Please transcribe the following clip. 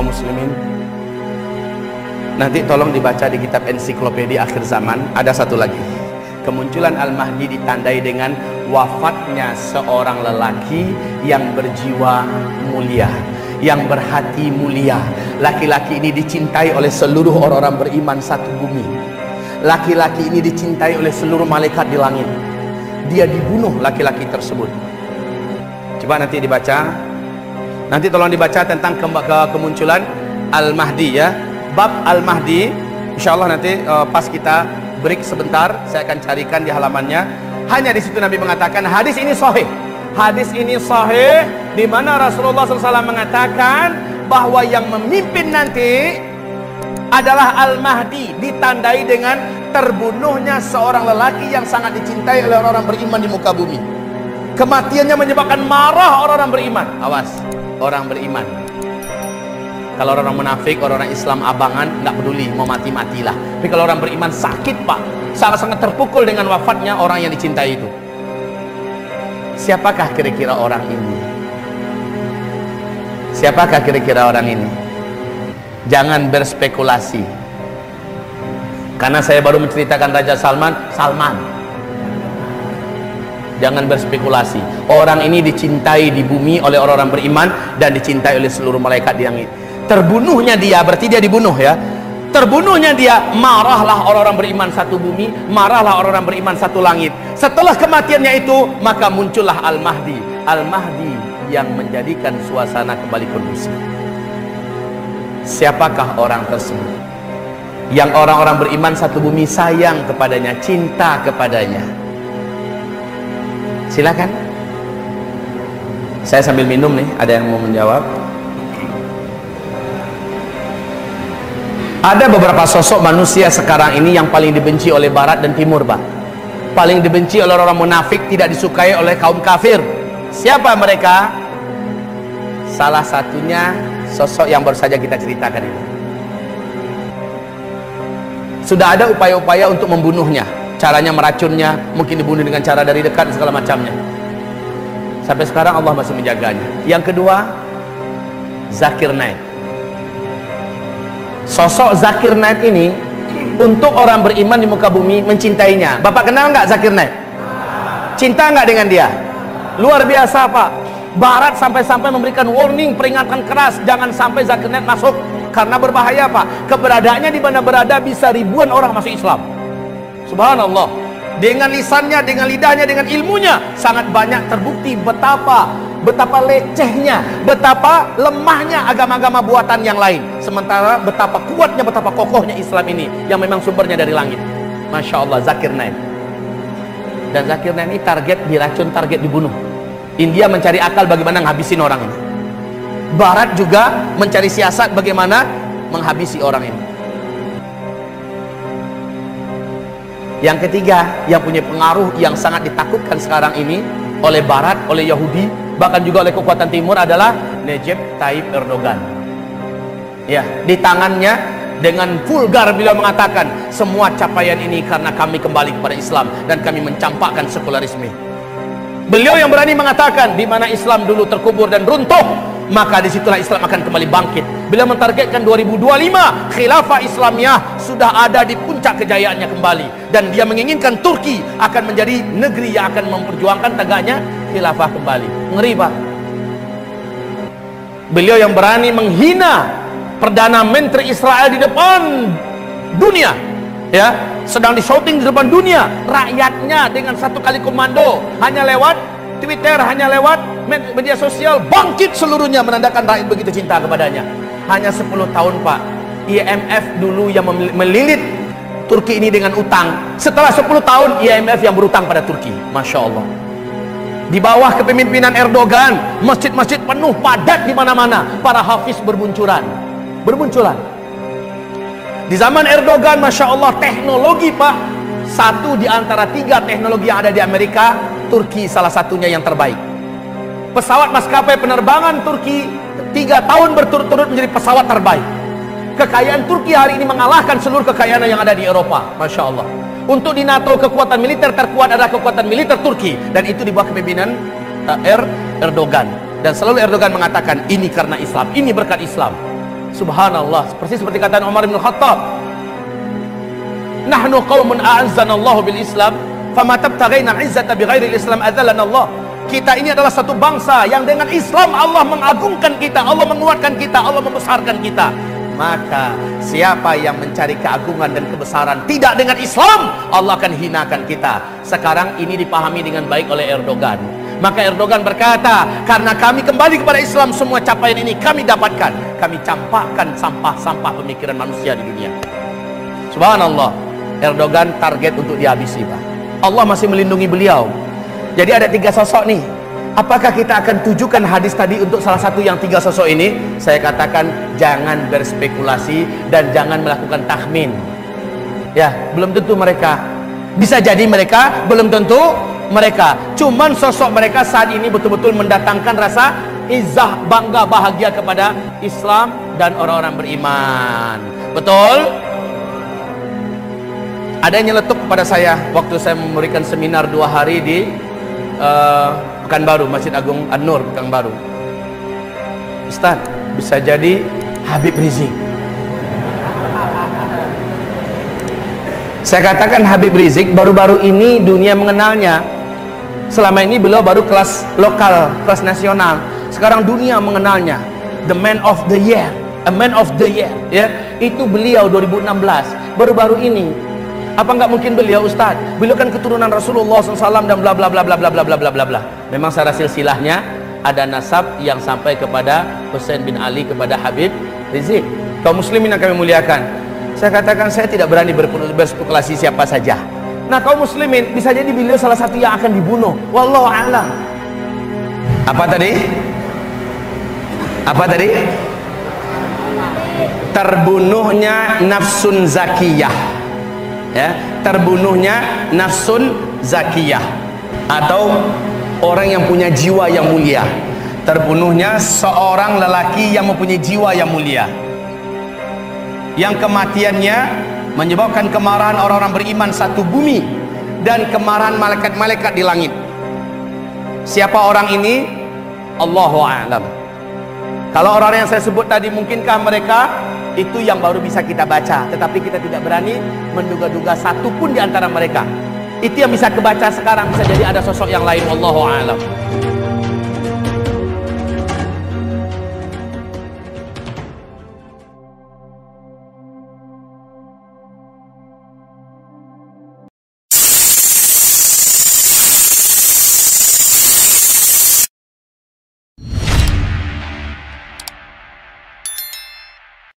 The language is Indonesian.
kaum muslimin, nanti tolong dibaca di kitab ensiklopedia akhir zaman. Ada satu lagi, kemunculan Al-Mahdi ditandai dengan wafatnya seorang lelaki yang berjiwa mulia, yang berhati mulia. Laki-laki ini dicintai oleh seluruh orang-orang beriman satu bumi. Laki-laki ini dicintai oleh seluruh malaikat di langit. Dia dibunuh laki-laki tersebut. Coba nanti dibaca. Nanti tolong dibaca tentang kemunculan Al-Mahdi ya. Bab Al-Mahdi, insyaallah nanti pas kita break sebentar, saya akan carikan di halamannya. Hanya di situ Nabi mengatakan hadis ini sahih. Hadis ini sahih di mana Rasulullah SAW mengatakan bahwa yang memimpin nanti adalah Al-Mahdi, ditandai dengan terbunuhnya seorang lelaki yang sangat dicintai oleh orang-orang beriman di muka bumi. Kematiannya menyebabkan marah orang-orang beriman. Awas, orang beriman. Kalau orang munafik, orang Islam abangan, nggak peduli, mau mati-matilah. Tapi kalau orang beriman sakit pak, sangat-sangat terpukul dengan wafatnya orang yang dicintai itu. Siapakah kira-kira orang ini? Siapakah kira-kira orang ini? Jangan berspekulasi. Karena saya baru menceritakan Raja Salman. Jangan berspekulasi. Orang ini dicintai di bumi oleh orang-orang beriman dan dicintai oleh seluruh malaikat di langit. Terbunuhnya dia, berarti dia dibunuh ya. Terbunuhnya dia, marahlah orang-orang beriman satu bumi, marahlah orang-orang beriman satu langit. Setelah kematiannya itu, maka muncullah Al-Mahdi. Al-Mahdi yang menjadikan suasana kembali kondusif. Siapakah orang tersebut? Yang orang-orang beriman satu bumi sayang kepadanya, cinta kepadanya. Silakan. Saya sambil minum nih, ada yang mau menjawab? Ada beberapa sosok manusia sekarang ini yang paling dibenci oleh barat dan timur, Pak. Paling dibenci oleh orang munafik, tidak disukai oleh kaum kafir. Siapa mereka? Salah satunya sosok yang baru saja kita ceritakan ini. Sudah ada upaya-upaya untuk membunuhnya. Caranya meracunnya, mungkin dibunuh dengan cara dari dekat, segala macamnya. Sampai sekarang Allah masih menjaganya. Yang kedua, Zakir Naik. Sosok Zakir Naik ini untuk orang beriman di muka bumi mencintainya. Bapak kenal nggak Zakir Naik? Cinta nggak dengan dia? Luar biasa Pak. Barat sampai-sampai memberikan warning, peringatan keras, jangan sampai Zakir Naik masuk, karena berbahaya Pak. Keberadaannya di mana berada bisa ribuan orang masuk Islam. Subhanallah. Dengan lisannya, dengan lidahnya, dengan ilmunya sangat banyak terbukti betapa lecehnya, betapa lemahnya agama-agama buatan yang lain. Sementara betapa kuatnya, betapa kokohnya Islam ini yang memang sumbernya dari langit. Masya Allah, Zakir Naik. Dan Zakir Naik ini target diracun, target dibunuh. India mencari akal bagaimana menghabisin orang ini. Barat juga mencari siasat bagaimana menghabisi orang ini. Yang ketiga, yang punya pengaruh yang sangat ditakutkan sekarang ini oleh Barat, oleh Yahudi, bahkan juga oleh kekuatan timur adalah Recep Tayyip Erdogan. Ya, di tangannya dengan vulgar beliau mengatakan, semua capaian ini karena kami kembali kepada Islam dan kami mencampakkan sekularisme. Beliau yang berani mengatakan, di mana Islam dulu terkubur dan runtuh, maka disitulah Islam akan kembali bangkit. Beliau mentargetkan 2025 khilafah Islamiyah sudah ada di puncak kejayaannya kembali, dan dia menginginkan Turki akan menjadi negeri yang akan memperjuangkan tegaknya khilafah kembali. Ngeri Pak. Beliau yang berani menghina Perdana Menteri Israel di depan dunia, ya, sedang di shooting di depan dunia, rakyatnya dengan satu kali komando, hanya lewat Twitter, hanya lewat media sosial, bangkit seluruhnya menandakan rakyat begitu cinta kepadanya. Hanya 10 tahun Pak, IMF dulu yang melilit Turki ini dengan utang. Setelah 10 tahun IMF yang berutang pada Turki. Masya Allah. Di bawah kepemimpinan Erdogan, masjid-masjid penuh, padat di mana-mana, para hafiz bermunculan. Di zaman Erdogan, Masya Allah, teknologi Pak, satu di antara 3 teknologi yang ada di Amerika, Turki salah satunya yang terbaik. Pesawat maskapai penerbangan Turki 3 tahun berturut-turut menjadi pesawat terbaik. Kekayaan Turki hari ini mengalahkan seluruh kekayaan yang ada di Eropa. Masya Allah. Untuk di NATO, kekuatan militer terkuat adalah kekuatan militer Turki, dan itu di bawah kepemimpinan Erdogan. Dan selalu Erdogan mengatakan, ini karena Islam, ini berkat Islam. Subhanallah, persis seperti kata Umar bin Khattab, nahnu qaumun a'azzanallahu bil Islam, fama tabtaghaina al-izzata bighairi al-Islam adzallana Allah. Kita ini adalah satu bangsa yang dengan Islam Allah mengagungkan kita, Allah menguatkan kita, Allah membesarkan kita. Maka siapa yang mencari keagungan dan kebesaran tidak dengan Islam, Allah akan hinakan kita. Sekarang ini dipahami dengan baik oleh Erdogan. Maka Erdogan berkata, karena kami kembali kepada Islam, semua capaian ini kami dapatkan. Kami campakkan sampah-sampah pemikiran manusia di dunia. Subhanallah, Erdogan target untuk dihabisi, Pak. Allah masih melindungi beliau. Jadi ada 3 sosok nih. Apakah kita akan tujukan hadis tadi untuk salah satu yang 3 sosok ini? Saya katakan jangan berspekulasi dan jangan melakukan tahmin. Ya, belum tentu mereka. Bisa jadi mereka, belum tentu mereka. Cuman sosok mereka saat ini betul-betul mendatangkan rasa izzah, bangga, bahagia kepada Islam dan orang-orang beriman. Betul? Ada yang nyeletuk kepada saya waktu saya memberikan seminar 2 hari di Pekanbaru, Masjid Agung An-Nur Pekanbaru. Ustaz, bisa jadi Habib Rizik. Saya katakan Habib Rizik baru-baru ini dunia mengenalnya. Selama ini beliau baru kelas lokal, kelas nasional. Sekarang dunia mengenalnya. The man of the year, a man of the year, ya. Itu beliau 2016, baru-baru ini. Apa nggak mungkin beliau, Ustaz? Beliau kan keturunan Rasulullah SAW dan bla bla bla bla bla bla bla bla bla bla. Memang secara silsilahnya ada nasab yang sampai kepada Husain bin Ali kepada Habib Rizik. Kaum muslimin yang kami muliakan, saya katakan saya tidak berani berspekulasi siapa saja. Nah, kaum muslimin, bisa jadi beliau salah satu yang akan dibunuh. Wallahu a'lam. Apa tadi? Apa tadi? Terbunuhnya nafsun zakiyah. Ya, terbunuhnya nafsun zakiyah atau orang yang punya jiwa yang mulia. Terbunuhnya seorang lelaki yang mempunyai jiwa yang mulia, yang kematiannya menyebabkan kemarahan orang-orang beriman satu bumi dan kemarahan malaikat-malaikat di langit. Siapa orang ini? Allahu a'lam. Kalau orang yang saya sebut tadi, mungkinkah mereka? Itu yang baru bisa kita baca, tetapi kita tidak berani menduga-duga satu pun di antara mereka. Itu yang bisa kebaca sekarang, bisa jadi ada sosok yang lain. Wallahu a'lam.